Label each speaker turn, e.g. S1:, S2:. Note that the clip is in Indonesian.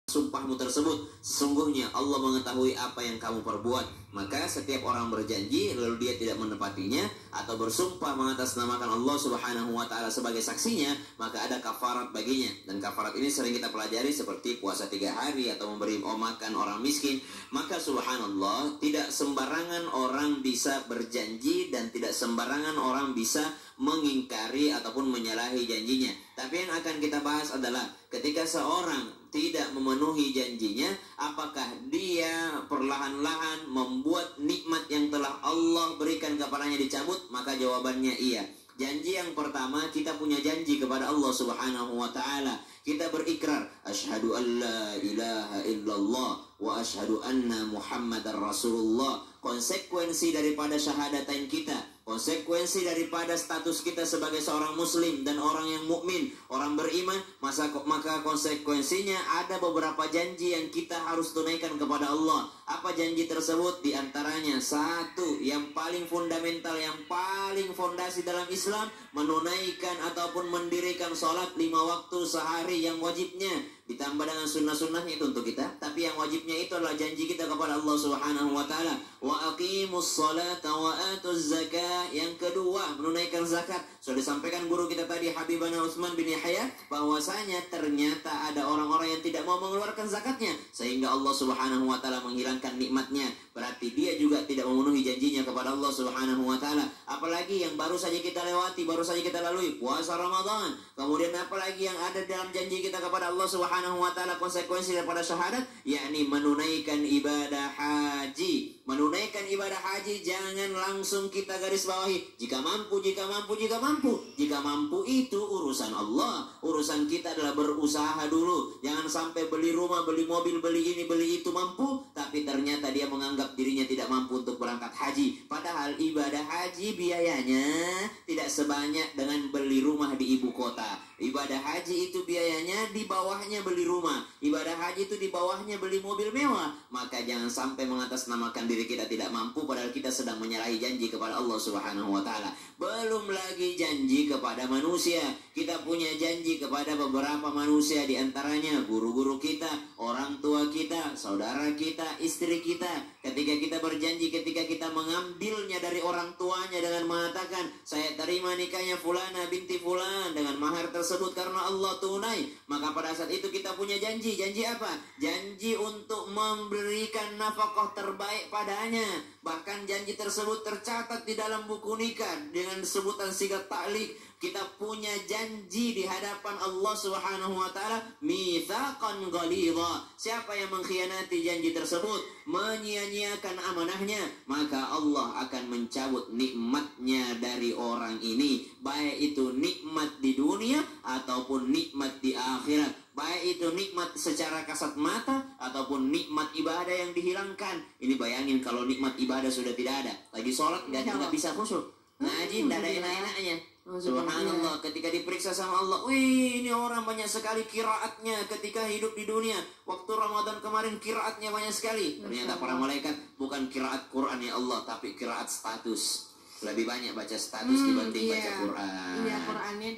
S1: sumpahmu tersebut, sesungguhnya Allah mengetahui apa yang kamu perbuat. Maka setiap orang berjanji lalu dia tidak menepatinya atau bersumpah mengatasnamakan Allah Subhanahu wa taala sebagai saksinya, maka ada kafarat baginya. Dan kafarat ini sering kita pelajari seperti puasa 3 hari atau memberi makan orang miskin. Maka subhanallah, tidak sembarangan orang bisa berjanji dan tidak sembarangan orang bisa mengingkari ataupun menyalahi janjinya. Tapi yang akan kita bahas adalah ketika seorang tidak memenuhi janjinya, apakah dia perlahan-lahan membuat nikmat yang telah Allah berikan kepadanya dicabut? Maka jawabannya iya. Janji yang pertama, kita punya janji kepada Allah Subhanahu wa taala. Kita berikrar, asyhadu an la ilaha illallah wa asyhadu anna Muhammadar Rasulullah. Konsekuensi daripada syahadatain kita, konsekuensi daripada status kita sebagai seorang muslim dan orang yang mukmin, orang beriman, maka konsekuensinya ada beberapa janji yang kita harus tunaikan kepada Allah. Apa janji tersebut? Di antaranya satu, yang paling fundamental, yang paling fondasi dalam Islam, menunaikan ataupun mendirikan sholat 5 waktu sehari yang wajibnya, ditambah dengan sunnah-sunnahnya itu untuk kita. Tapi yang wajibnya itu adalah janji kita kepada Allah Subhanahu wa taala. Wa aqimus sholata wa atuz zakah. Yang kedua, menunaikan zakat. Sudah disampaikan guru kita tadi, Habibana Utsman bin Yahya, bahwasanya ternyata ada orang-orang yang tidak mau mengeluarkan zakatnya sehingga Allah Subhanahu wa taala menghilangkan nikmatnya. Berarti dia juga tidak memenuhi janjinya kepada Allah Subhanahu wa taala. Apalagi yang baru saja kita lewati, baru saja kita lalui, puasa Ramadan. Kemudian apalagi yang ada dalam janji kita kepada Allah Subhanahu wa taala, konsekuensi daripada syahadat, yakni menunaikan ibadah haji. Menunaikan ibadah haji jangan langsung kita garis bawahi jika mampu, jika mampu, jika mampu. Jika mampu itu urusan Allah. Urusan kita adalah berusaha dulu. Jangan sampai beli rumah, beli mobil, beli ini, beli itu mampu, tapi ternyata dia menganggap dirinya tidak mampu untuk berangkat haji. Padahal ibadah haji biayanya tidak sebanyak dengan beli rumah di ibu kota. Ibadah haji itu biayanya di bawahnya beli rumah. Ibadah haji itu di bawahnya beli mobil mewah. Maka jangan sampai mengatasnamakan diri kita tidak mampu padahal kita sedang menyalahi janji kepada Allah Subhanahu wa taala. Belum lagi janji kepada manusia. Kita punya janji kepada beberapa manusia, di antaranya guru-guru kita, orang tua kita, saudara kita, istri kita. Ketika kita berjanji, ketika kita mengambilnya dari orang tuanya dengan mengatakan, saya terima nikahnya fulana binti fulan dengan mahar tersebut karena Allah tunai, maka pada saat itu kita punya janji. Janji apa? Janji untuk memberikan nafkah terbaik padanya. Bahkan janji tersebut tercatat di dalam buku nikah dengan sebutan sigat ta'liq. Kita punya janji di hadapan Allah Subhanahu wa taala, mitsaqan ghalidha. Siapa yang mengkhianati janji tersebut, menyia-nyiakan amanahnya, maka Allah akan mencabut nikmatnya dari orang ini, baik itu nikmat di dunia ataupun nikmat di akhirat. Baik itu nikmat secara kasat mata ataupun nikmat ibadah yang dihilangkan. Ini bayangin kalau nikmat ibadah sudah tidak ada, lagi sholat nggak bisa khusyuk, ngaji tidak ada enak-enaknya. Subhanallah, ketika diperiksa sama Allah, wih, ini orang banyak sekali kiraatnya ketika hidup di dunia. Waktu Ramadan kemarin kiraatnya banyak sekali. Ternyata para malaikat bukan kiraat Quran ya Allah, tapi kiraat status. Lebih banyak baca status dibanding baca Quran.
S2: Iya, Qurannya